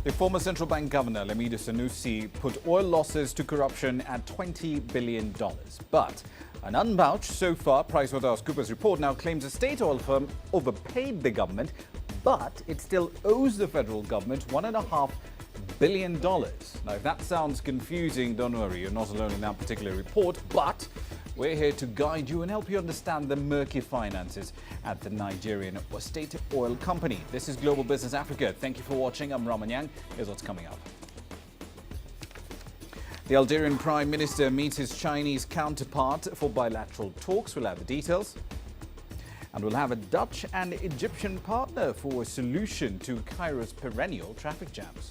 The former central bank governor, Lamido Sanusi, put oil losses to corruption at $20 billion. But an unvouched so far PricewaterhouseCoopers report now claims a state oil firm overpaid the government, but it still owes the federal government $1.5 billion. Now, if that sounds confusing, don't worry, you're not alone in that particular report, but we're here to guide you and help you understand the murky finances at the Nigerian state oil company. This is Global Business Africa. Thank you for watching. I'm Raman Yang. Here's what's coming up. The Algerian Prime Minister meets his Chinese counterpart for bilateral talks. We'll have the details. And we'll have a Dutch and Egyptian partner for a solution to Cairo's perennial traffic jams.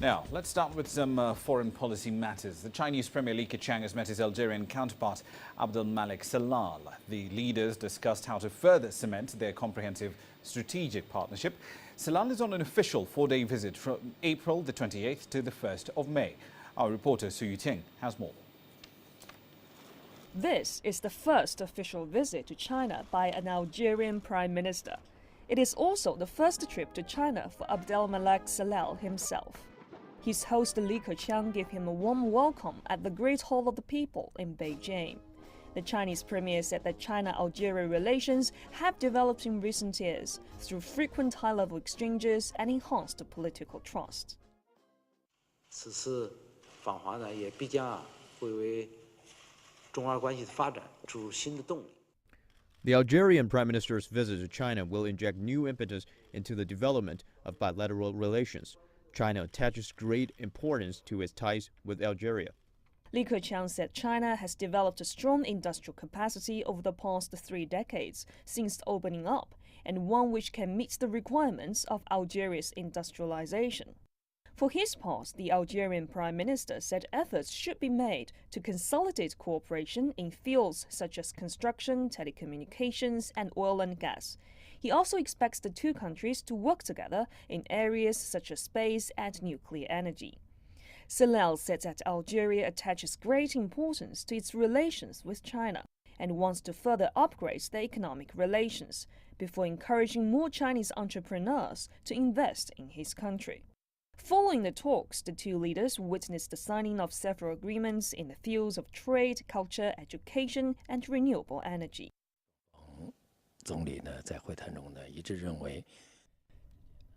Now, let's start with some foreign policy matters. The Chinese Premier Li Keqiang has met his Algerian counterpart, Abdelmalek Salal. The leaders discussed how to further cement their comprehensive strategic partnership. Salal is on an official 4-day visit from April the 28th to the 1st of May. Our reporter Su Yuting has more. This is the first official visit to China by an Algerian Prime Minister. It is also the first trip to China for Abdelmalek Salal himself. His host Li Keqiang gave him a warm welcome at the Great Hall of the People in Beijing. The Chinese premier said that China-Algeria relations have developed in recent years through frequent high-level exchanges and enhanced political trust. 此次访华呢，也必将会为中阿关系的发展注入新的动力。 The Algerian Prime Minister's visit to China will inject new impetus into the development of bilateral relations. China attaches great importance to its ties with Algeria. Li Keqiang said China has developed a strong industrial capacity over the past 3 decades since opening up, and one which can meet the requirements of Algeria's industrialization. For his part, the Algerian Prime Minister said efforts should be made to consolidate cooperation in fields such as construction, telecommunications, and oil and gas. He also expects the two countries to work together in areas such as space and nuclear energy. Salal said that Algeria attaches great importance to its relations with China and wants to further upgrade their economic relations before encouraging more Chinese entrepreneurs to invest in his country. Following the talks, the two leaders witnessed the signing of several agreements in the fields of trade, culture, education, and renewable energy. 总理呢，在会谈中呢，一致认为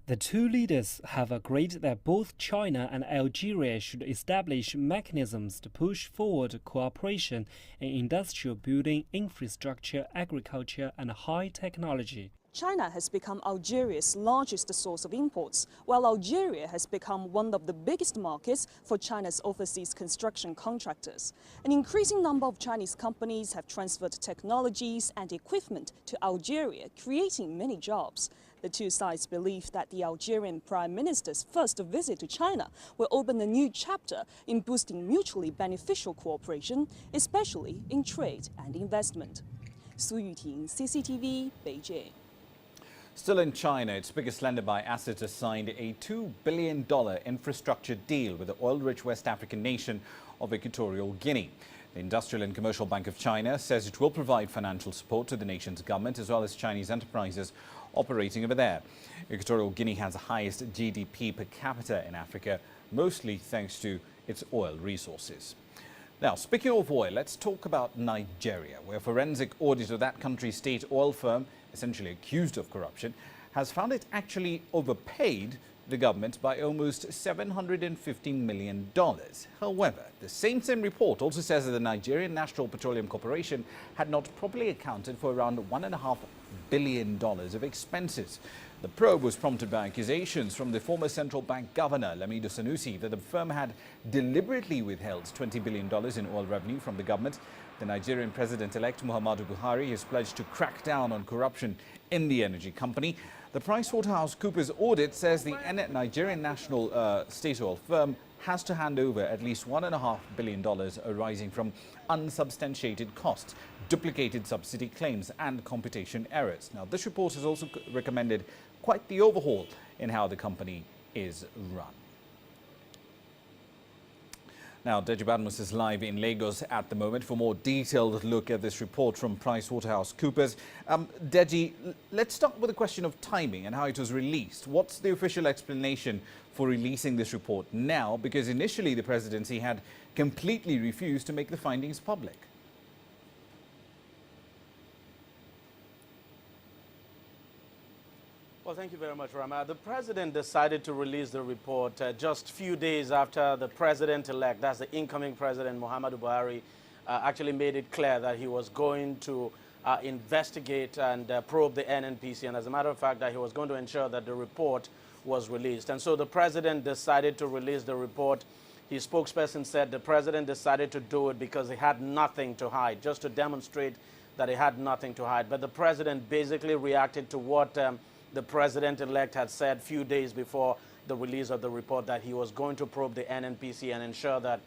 The two leaders have agreed that both China and Algeria should establish mechanisms to push forward cooperation in industrial building, infrastructure, agriculture, and high technology. China has become Algeria's largest source of imports, while Algeria has become one of the biggest markets for China's overseas construction contractors. An increasing number of Chinese companies have transferred technologies and equipment to Algeria, creating many jobs. The two sides believe that the Algerian Prime Minister's first visit to China will open a new chapter in boosting mutually beneficial cooperation, especially in trade and investment. Su Yuting, CCTV, Beijing. Still in China, its biggest lender by assets has signed a $2 billion infrastructure deal with the oil-rich West African nation of Equatorial Guinea. The Industrial and Commercial Bank of China says it will provide financial support to the nation's government as well as Chinese enterprises operating over there. Equatorial Guinea has the highest GDP per capita in Africa, mostly thanks to its oil resources. Now, speaking of oil, let's talk about Nigeria, where a forensic audit of that country's state oil firm, essentially accused of corruption, has found it actually overpaid the government by almost $750 million. However, the same report also says that the Nigerian National Petroleum Corporation had not properly accounted for around $1.5 billion of expenses. The probe was prompted by accusations from the former central bank governor, Lamido Sanusi, that the firm had deliberately withheld $20 billion in oil revenue from the government. The Nigerian president-elect Muhammadu Buhari has pledged to crack down on corruption in the energy company. The PricewaterhouseCoopers audit says the Nigerian national state oil firm has to hand over at least $1.5 billion arising from unsubstantiated costs, duplicated subsidy claims and computation errors. Now, this report has also recommended quite the overhaul in how the company is run. Now, Deji Badmus is live in Lagos at the moment for a more detailed look at this report from PricewaterhouseCoopers. Deji, let's start with the question of timing and how it was released. What's the official explanation for releasing this report now? Because initially the presidency had completely refused to make the findings public. Well, thank you very much, Rama. The president decided to release the report just a few days after the president-elect, that's the incoming president, Muhammadu Buhari, actually made it clear that he was going to investigate and probe the NNPC. And as a matter of fact, that he was going to ensure that the report was released. And so the president decided to release the report. His spokesperson said the president decided to do it because he had nothing to hide, just to demonstrate that he had nothing to hide. But the president basically reacted to what the president-elect had said a few days before the release of the report, that he was going to probe the NNPC and ensure that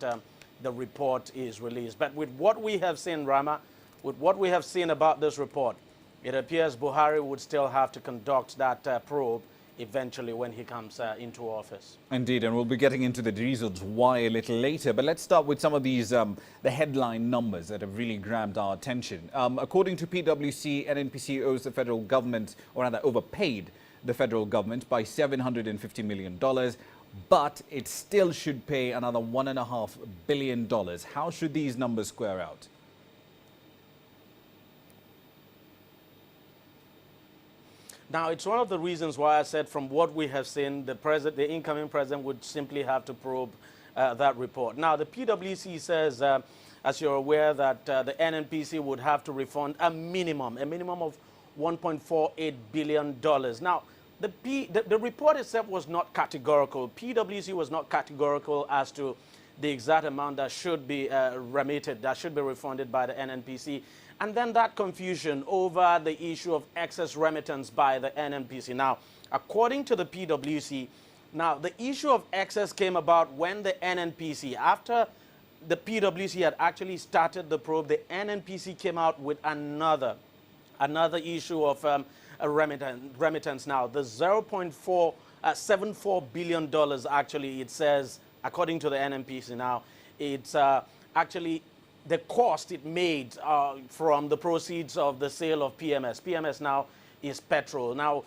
the report is released. But with what we have seen, Rama, with what we have seen about this report, it appears Buhari would still have to conduct that probe eventually when he comes into office. Indeed, and we'll be getting into the reasons why a little later. But let's start with some of these, the headline numbers that have really grabbed our attention. According to PwC, NNPC owes the federal government, or rather overpaid the federal government by $750 million, but it still should pay another $1.5 billion. How should these numbers square out? Now, it's one of the reasons why I said from what we have seen, the incoming president would simply have to probe that report. Now, the PwC says, as you're aware, that the NNPC would have to refund a minimum of $1.48 billion. Now, the report itself was not categorical. PwC was not categorical as to the exact amount that should be remitted, that should be refunded by the NNPC. And then that confusion over the issue of excess remittance by the NNPC. Now, according to the PwC, now the issue of excess came about when the NNPC, after the PwC had actually started the probe, the NNPC came out with another issue of remittance. Now, the $0.74 billion actually, it says, according to the NNPC now, it's actually the cost it made from the proceeds of the sale of PMS. PMS now is petrol. Now,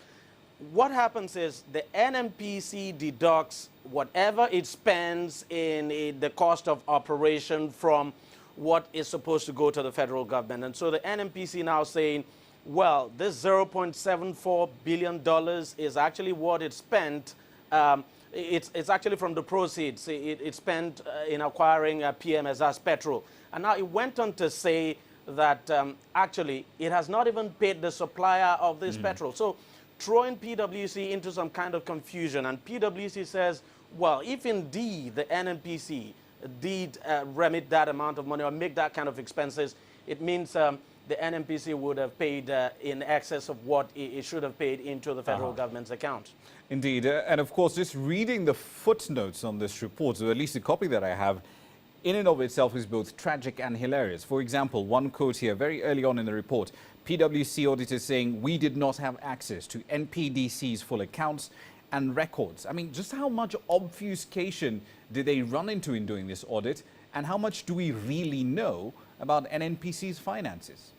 what happens is the NNPC deducts whatever it spends in the cost of operation from what is supposed to go to the federal government. And so the NNPC now saying, well, this $0.74 billion is actually what it spent. It's actually from the proceeds it spent in acquiring PMS as petrol. And now it went on to say that actually it has not even paid the supplier of this petrol. So throwing PwC into some kind of confusion. And PwC says, well, if indeed the NNPC did remit that amount of money or make that kind of expenses, it means the NNPC would have paid in excess of what it should have paid into the federal government's account. Indeed. And of course, just reading the footnotes on this report, or at least the copy that I have, in and of itself is both tragic and hilarious. For example, one quote here, very early on in the report, PwC auditors saying, we did not have access to NPDC's full accounts and records. I mean, just how much obfuscation did they run into in doing this audit? And how much do we really know about NNPC's finances?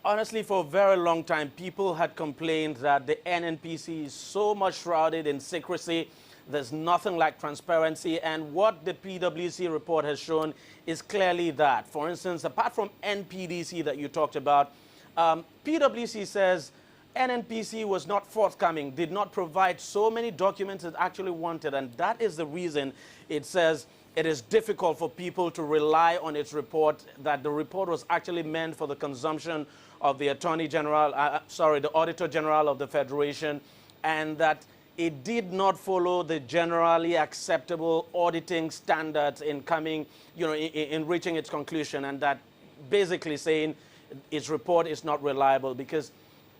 Honestly, for a very long time, people had complained that the NNPC is so much shrouded in secrecy. There's nothing like transparency. And what the PwC report has shown is clearly that. For instance, apart from NPDC that you talked about, PwC says NNPC was not forthcoming, did not provide so many documents it actually wanted. And that is the reason it says it is difficult for people to rely on its report, that the report was actually meant for the consumption of the Attorney General, the Auditor General of the Federation, and that it did not follow the generally acceptable auditing standards in coming, in reaching its conclusion, and that basically saying its report is not reliable because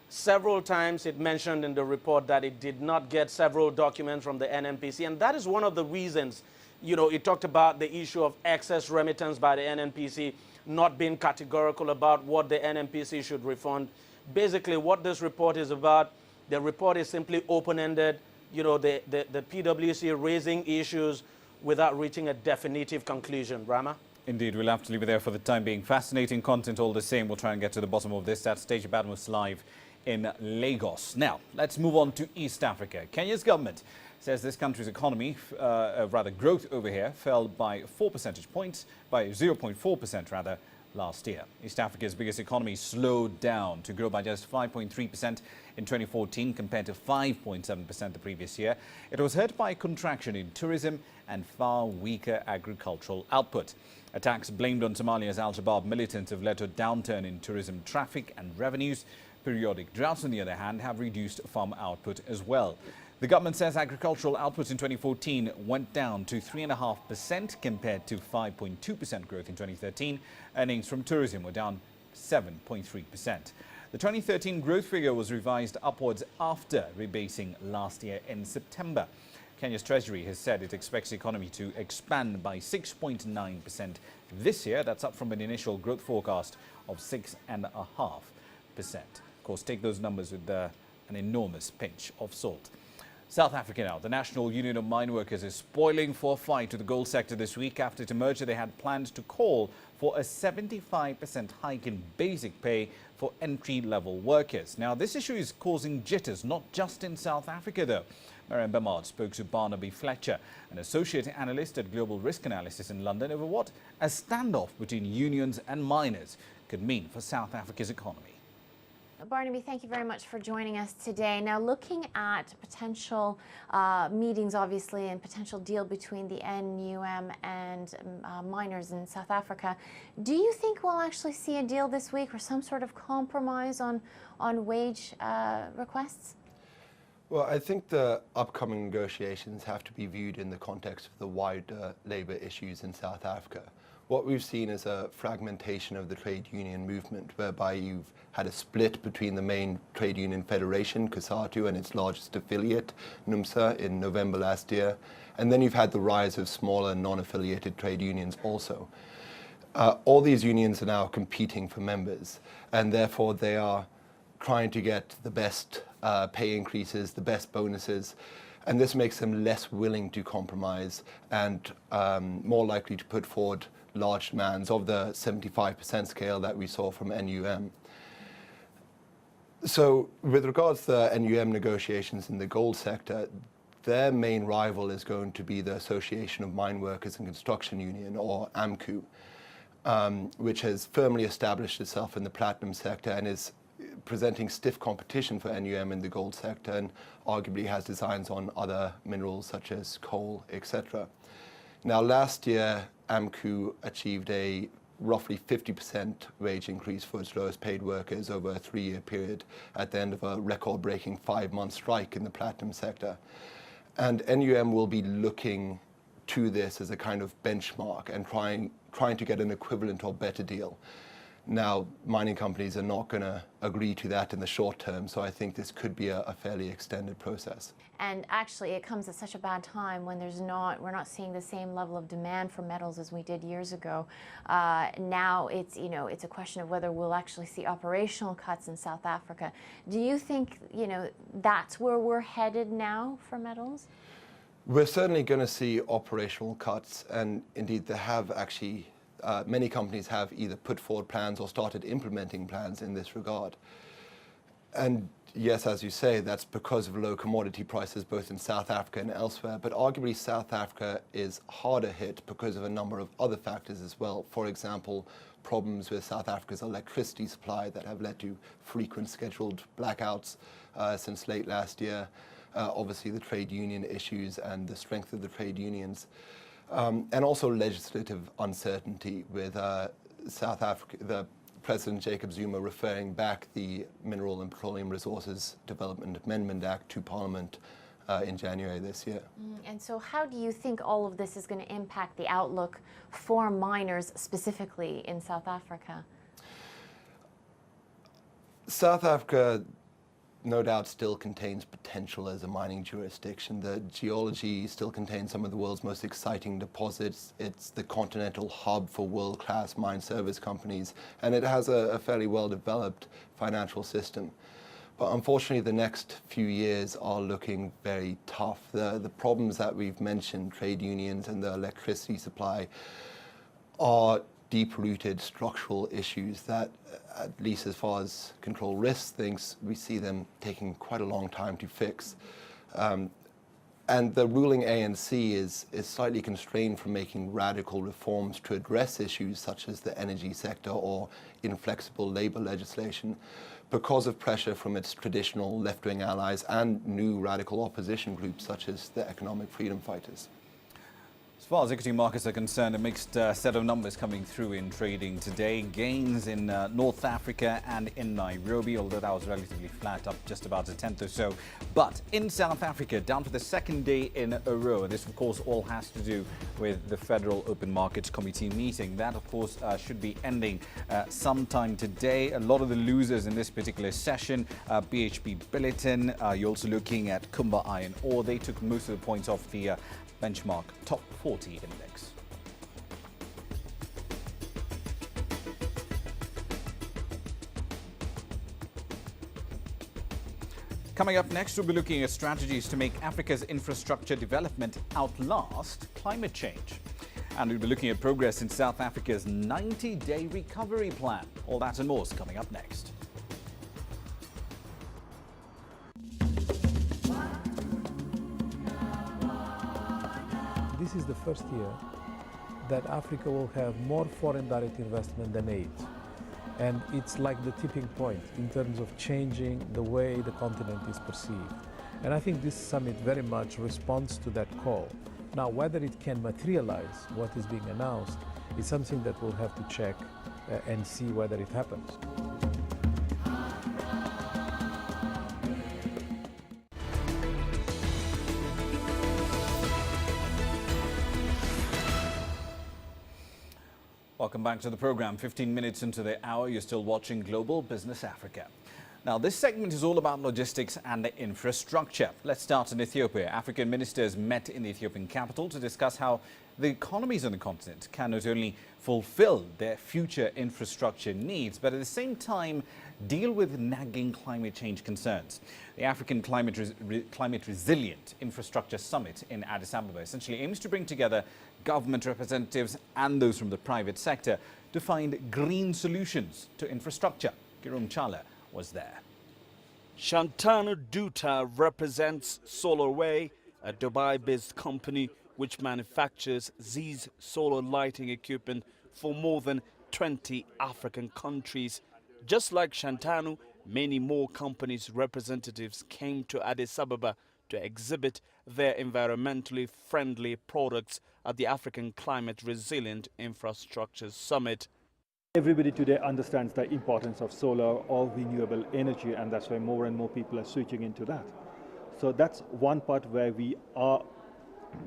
several times it mentioned in the report that it did not get several documents from the NNPC, and that is one of the reasons. It talked about the issue of excess remittance by the NNPC, not being categorical about what the NNPC should refund. Basically, what this report is about, the report is simply open-ended. the PwC raising issues without reaching a definitive conclusion. Brahma? Indeed, we'll have to leave it there for the time being. Fascinating content all the same. We'll try and get to the bottom of this. That's Stage Badmus live in Lagos. Now, let's move on to East Africa. Kenya's government says this country's economy, growth over here, fell by 4 percentage points, by 0.4% rather, last year. East Africa's biggest economy slowed down to grow by just 5.3% in 2014 compared to 5.7% the previous year. It was hurt by contraction in tourism and far weaker agricultural output. Attacks blamed on Somalia's Al-Shabaab militants have led to a downturn in tourism traffic and revenues. Periodic droughts, on the other hand, have reduced farm output as well. The government says agricultural output in 2014 went down to 3.5% compared to 5.2% growth in 2013. Earnings from tourism were down 7.3%. The 2013 growth figure was revised upwards after rebasing last year in September. Kenya's Treasury has said it expects the economy to expand by 6.9% this year. That's up from an initial growth forecast of 6.5%. Of course, take those numbers with an enormous pinch of salt. South Africa now. The National Union of Mine Workers is spoiling for a fight to the gold sector this week after it emerged that they had planned to call for a 75% hike in basic pay for entry-level workers. Now, this issue is causing jitters, not just in South Africa, though. Mariam Bemard spoke to Barnaby Fletcher, an associate analyst at Global Risk Analysis in London, over what a standoff between unions and miners could mean for South Africa's economy. Barnaby, thank you very much for joining us today. Now, looking at potential meetings, obviously, and potential deal between the NUM and miners in South Africa, do you think we'll actually see a deal this week or some sort of compromise on wage requests? Well, I think the upcoming negotiations have to be viewed in the context of the wider labour issues in South Africa. What we've seen is a fragmentation of the trade union movement, whereby you've had a split between the main trade union federation, COSATU, and its largest affiliate, NUMSA, in November last year. And then you've had the rise of smaller non-affiliated trade unions also. All these unions are now competing for members, and therefore they are trying to get the best pay increases, the best bonuses, and this makes them less willing to compromise and more likely to put forward large demands of the 75% scale that we saw from NUM. So with regards to the NUM negotiations in the gold sector, their main rival is going to be the Association of Mine Workers and Construction Union, or AMCU, which has firmly established itself in the platinum sector and is presenting stiff competition for NUM in the gold sector, and arguably has designs on other minerals such as coal, etc. Now, last year, AMCU achieved a roughly 50% wage increase for its lowest paid workers over a 3-year period at the end of a record-breaking 5-month strike in the platinum sector. And NUM will be looking to this as a kind of benchmark and trying to get an equivalent or better deal. Now, mining companies are not going to agree to that in the short term, so I think this could be a fairly extended process. And actually, it comes at such a bad time when we're not seeing the same level of demand for metals as we did years ago. Now it's a question of whether we'll actually see operational cuts in South Africa. Do you think that's where we're headed now for metals? We're certainly going to see operational cuts, and indeed there have actually. Many companies have either put forward plans or started implementing plans in this regard. And yes, as you say, that's because of low commodity prices both in South Africa and elsewhere, but arguably South Africa is harder hit because of a number of other factors as well. For example, problems with South Africa's electricity supply that have led to frequent scheduled blackouts since late last year. Obviously the trade union issues and the strength of the trade unions. And also legislative uncertainty with South Africa, the President Jacob Zuma referring back the Mineral and Petroleum Resources Development Amendment Act to Parliament in January this year. And so how do you think all of this is going to impact the outlook for miners specifically in South Africa? South Africa no doubt still contains potential as a mining jurisdiction. The geology still contains some of the world's most exciting deposits. It's the continental hub for world-class mine service companies, and it has a fairly well-developed financial system. But unfortunately, the next few years are looking very tough. The problems that we've mentioned, trade unions and the electricity supply, are deep-rooted structural issues that, at least as far as control risk things, we see them taking quite a long time to fix. And the ruling ANC is slightly constrained from making radical reforms to address issues such as the energy sector or inflexible labor legislation because of pressure from its traditional left-wing allies and new radical opposition groups such as the Economic Freedom Fighters. As far as equity markets are concerned, a mixed set of numbers coming through in trading today. Gains in North Africa and in Nairobi, although that was relatively flat, up just about a tenth or so. But in South Africa, down for the second day in a row. This, of course, all has to do with the Federal Open Markets Committee meeting. That, of course, should be ending sometime today. A lot of the losers in this particular session, BHP Billiton, you're also looking at Kumba Iron Ore. They took most of the points off the benchmark top 40 index. Coming up next, we'll be looking at strategies to make Africa's infrastructure development outlast climate change. And we'll be looking at progress in South Africa's 90-day recovery plan. All that and more is coming up next. This is the first year that Africa will have more foreign direct investment than aid. And it's like the tipping point in terms of changing the way the continent is perceived. And I think this summit very much responds to that call. Now, whether it can materialize what is being announced is something that we'll have to check and see whether it happens. Welcome back to the program. 15 minutes into the hour, you're still watching Global Business Africa. Now, this segment is all about logistics and infrastructure. Let's start in Ethiopia. African ministers met in the Ethiopian capital to discuss how the economies on the continent can not only fulfill their future infrastructure needs, but at the same time deal with nagging climate change concerns. The African Climate Resilient Infrastructure Summit in Addis Ababa essentially aims to bring together government representatives and those from the private sector to find green solutions to infrastructure. Kirum Chala was there. Shantanu Dutta represents SolarWay, a Dubai-based company which manufactures these solar lighting equipment for more than 20 African countries. Just like Shantanu, many more companies' representatives came to Addis Ababa to exhibit their environmentally friendly products at the African Climate Resilient Infrastructure Summit. Everybody today understands the importance of solar or renewable energy, and that's why more and more people are switching into that. So that's one part where we are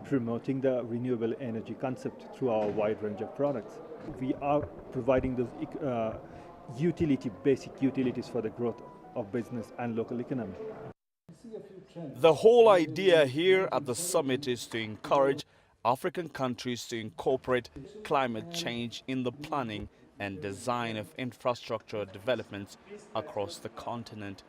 promoting the renewable energy concept through our wide range of products. We are providing those basic utilities for the growth of business and local economy. The whole idea here at the summit is to encourage African countries to incorporate climate change in the planning and design of infrastructure developments across the continent.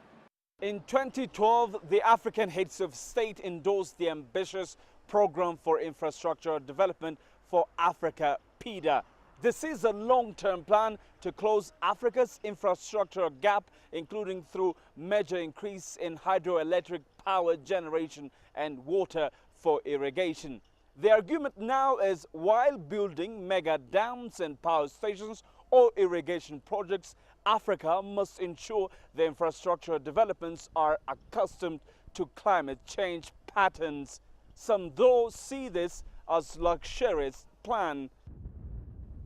In 2012, the African heads of state endorsed the ambitious Program for Infrastructure Development for Africa, PIDA. This is a long-term plan to close Africa's infrastructure gap, including through major increase in hydroelectric power generation and water for irrigation. The argument now is while building mega dams and power stations or irrigation projects, Africa must ensure the infrastructure developments are accustomed to climate change patterns. Some, though, see this as luxurious plan.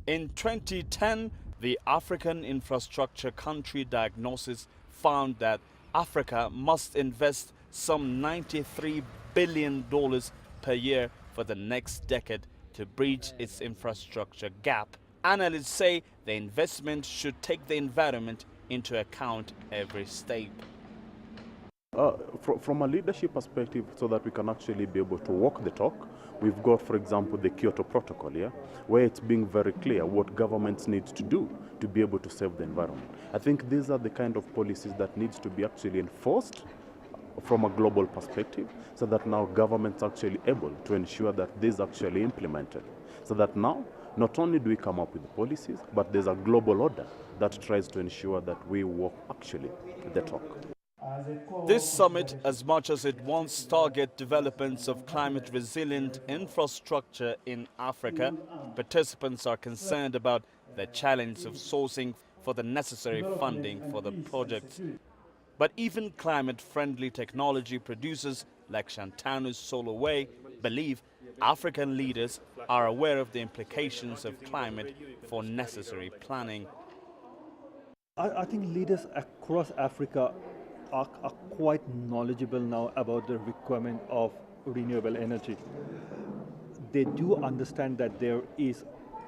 In 2010, the African Infrastructure Country Diagnosis found that Africa must invest some $93 billion per year for the next decade to bridge its infrastructure gap. Analysts say the investment should take the environment into account every step. From a leadership perspective, so that we can actually be able to walk the talk, We've got, for example, the Kyoto Protocol, where it's being very clear what governments need to do to be able to save the environment. I think these are the kind of policies that needs to be actually enforced from a global perspective, so that now governments are actually able to ensure that this is actually implemented. So that now, not only do we come up with policies, but there's a global order that tries to ensure that we walk actually the talk. This summit, as much as it wants target developments of climate-resilient infrastructure in Africa, participants are concerned about the challenge of sourcing for the necessary funding for the projects. But even climate-friendly technology producers like Shantanu's SolarWay believe African leaders are aware of the implications of climate for necessary planning. I think leaders across Africa are quite knowledgeable now about the requirement of renewable energy. They do understand that there is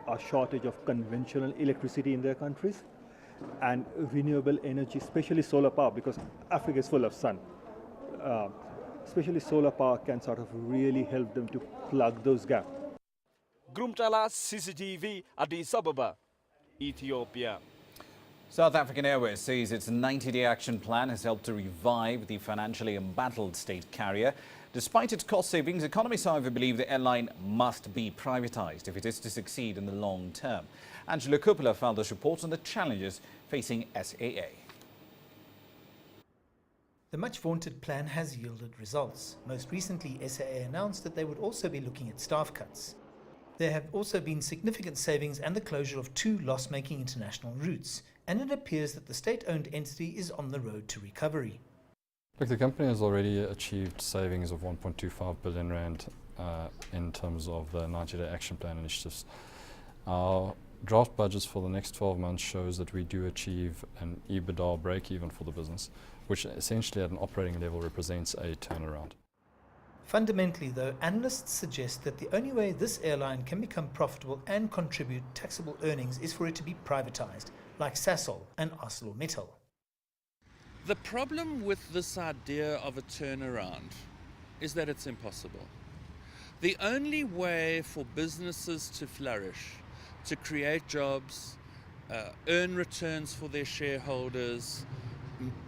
a shortage of conventional electricity in their countries, and renewable energy, especially solar power, because Africa is full of sun, especially solar power can sort of really help them to plug those gaps. Grumtala, CCTV, Addis Ababa, Ethiopia. South African Airways says its 90-day action plan has helped to revive the financially embattled state carrier. Despite its cost savings, economists, however, believe the airline must be privatized if it is to succeed in the long term. Angela Coppola found this report on the challenges facing SAA. The much-vaunted plan has yielded results. Most recently, SAA announced that they would also be looking at staff cuts. There have also been significant savings and the closure of 2 loss-making international routes, and it appears that the state-owned entity is on the road to recovery. Look, the company has already achieved savings of 1.25 billion rand in terms of the 90-day action plan initiatives. Our draft budgets for the next 12 months shows that we do achieve an EBITDA break-even for the business, which essentially at an operating level represents a turnaround. Fundamentally, though, analysts suggest that the only way this airline can become profitable and contribute taxable earnings is for it to be privatized, like Sasol and ArcelorMittal. The problem with this idea of a turnaround is that it's impossible. The only way for businesses to flourish, to create jobs, earn returns for their shareholders,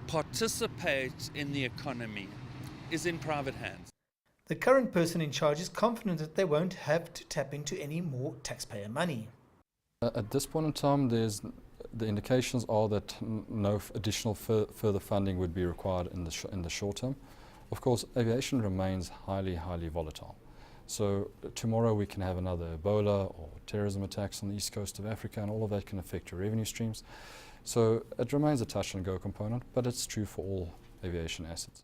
participate in the economy, is in private hands. The current person in charge is confident that they won't have to tap into any more taxpayer money. At this point in time, the indications are that no additional further funding would be required in the short term. Of course, aviation remains highly volatile. So tomorrow we can have another Ebola or terrorism attacks on the east coast of Africa, and all of that can affect your revenue streams. So it remains a touch and go component, but it's true for all aviation assets.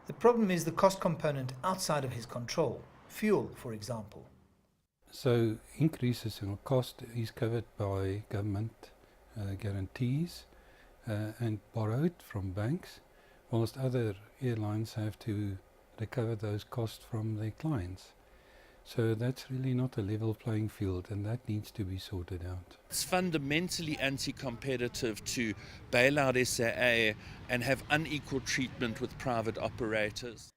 The problem is the cost component outside of his control. Fuel, for example. So increases in cost is covered by government guarantees and borrowed from banks, whilst other airlines have to recover those costs from their clients. So that's really not a level playing field, and that needs to be sorted out. It's fundamentally anti-competitive to bail out SAA and have unequal treatment with private operators.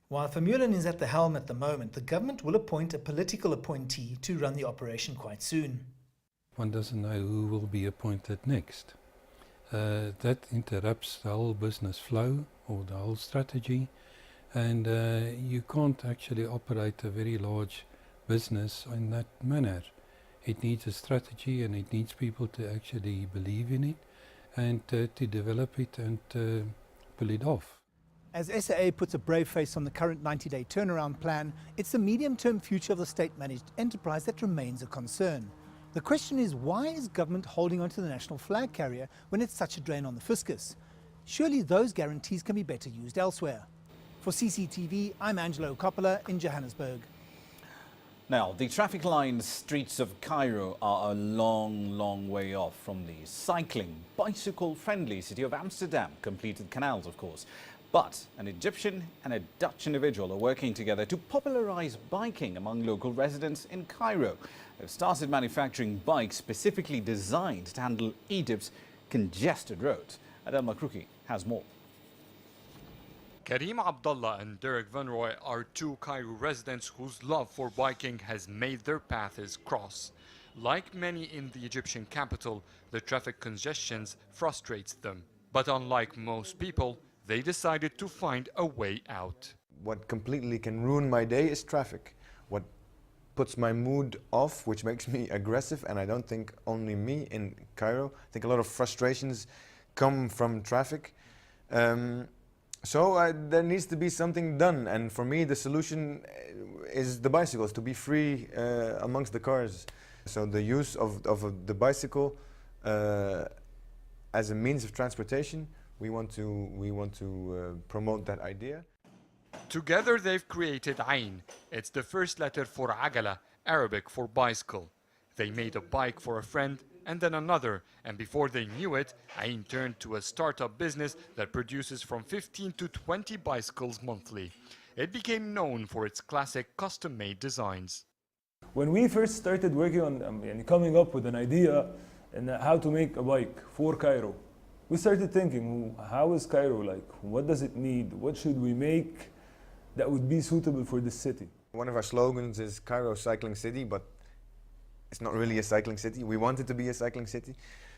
While Vermeulen is at the helm at the moment, the government will appoint a political appointee to run the operation quite soon. One doesn't know who will be appointed next. That interrupts the whole business flow or the whole strategy, and you can't actually operate a very large business in that manner. It needs a strategy, and it needs people to actually believe in it and to develop it and pull it off. As SAA puts a brave face on the current 90-day turnaround plan, it's the medium-term future of the state-managed enterprise that remains a concern. The question is, why is government holding onto the national flag carrier when it's such a drain on the fiscus? Surely those guarantees can be better used elsewhere. For CCTV, I'm Angelo Coppola in Johannesburg. Now, the traffic-lined streets of Cairo are a long way off from the cycling, bicycle-friendly city of Amsterdam. Completed canals, of course. But an Egyptian and a Dutch individual are working together to popularize biking among local residents in Cairo. They've started manufacturing bikes specifically designed to handle Egypt's congested roads. Adel Makrouki has more. Karim Abdullah and Derek Van Roy are two Cairo residents whose love for biking has made their paths cross. Like many in the Egyptian capital, the traffic congestions frustrates them. But unlike most people, they decided to find a way out. What completely can ruin my day is traffic. What puts my mood off, which makes me aggressive, and I don't think only me in Cairo. I think a lot of frustrations come from traffic. So there needs to be something done, and for me the solution is the bicycles, to be free amongst the cars. So the use of the bicycle as a means of transportation, we want to promote that idea. Together they've created Ain. It's the first letter for Agala, Arabic for bicycle. They made a bike for a friend and then another, and before they knew it, Ain turned to a startup business that produces from 15 to 20 bicycles monthly. It became known for its classic custom-made designs. When we first started working on coming up with an idea and how to make a bike for Cairo, we started thinking, how is Cairo like? What does it need? What should we make that would be suitable for the city? One of our slogans is Cairo Cycling City, but it's not really a cycling city. We want it to be a cycling city.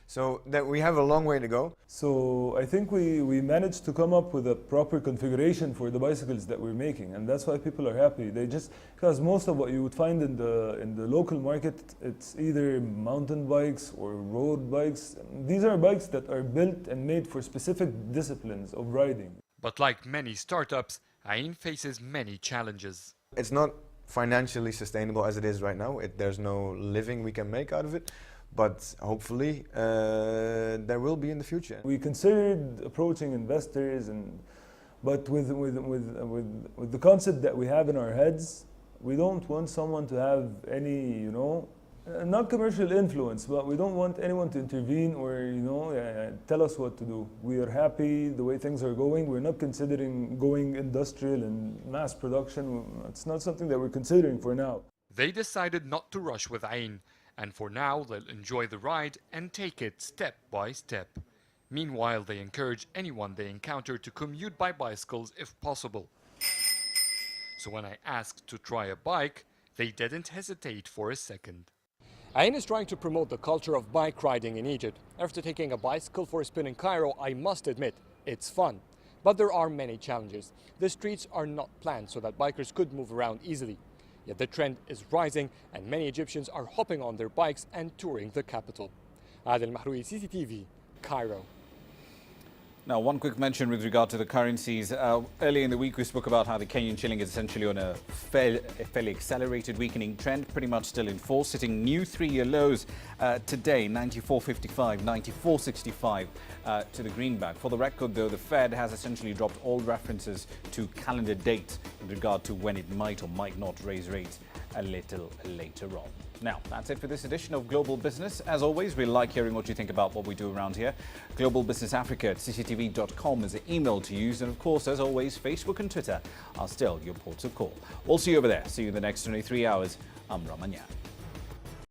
So that we have a long way to go. So I think we managed to come up with a proper configuration for the bicycles that we're making, and that's why people are happy. Because most of what you would find in the local market, it's either mountain bikes or road bikes. These are bikes that are built and made for specific disciplines of riding. But like many startups, Ain faces many challenges. It's not financially sustainable as it is right now. There's no living we can make out of it, but hopefully there will be in the future. We considered approaching investors, but with the concept that we have in our heads, we don't want someone to have any, not commercial influence, but we don't want anyone to intervene or, tell us what to do. We are happy the way things are going. We're not considering going industrial and mass production. It's not something that we're considering for now. They decided not to rush with Ain, and for now they'll enjoy the ride and take it step by step. Meanwhile, they encourage anyone they encounter to commute by bicycles if possible. So when I asked to try a bike, they didn't hesitate for a second. Ain is trying to promote the culture of bike riding in Egypt. After taking a bicycle for a spin in Cairo, I must admit, it's fun. But there are many challenges. The streets are not planned so that bikers could move around easily. Yet the trend is rising and many Egyptians are hopping on their bikes and touring the capital. Adel Mahroui, CCTV, Cairo. Now, one quick mention with regard to the currencies. Earlier in the week, we spoke about how the Kenyan shilling is essentially on a fairly accelerated weakening trend, pretty much still in force, hitting new three-year lows today, 94.55, 94.65 to the greenback. For the record, though, the Fed has essentially dropped all references to calendar dates in regard to when it might or might not raise rates a little later on. Now, that's it for this edition of Global Business. As always, we like hearing what you think about what we do around here. Global Business Africa at cctv.com is the email to use. And of course, as always, Facebook and Twitter are still your ports of call. We'll see you over there. See you in the next 23 hours. I'm Ramanya.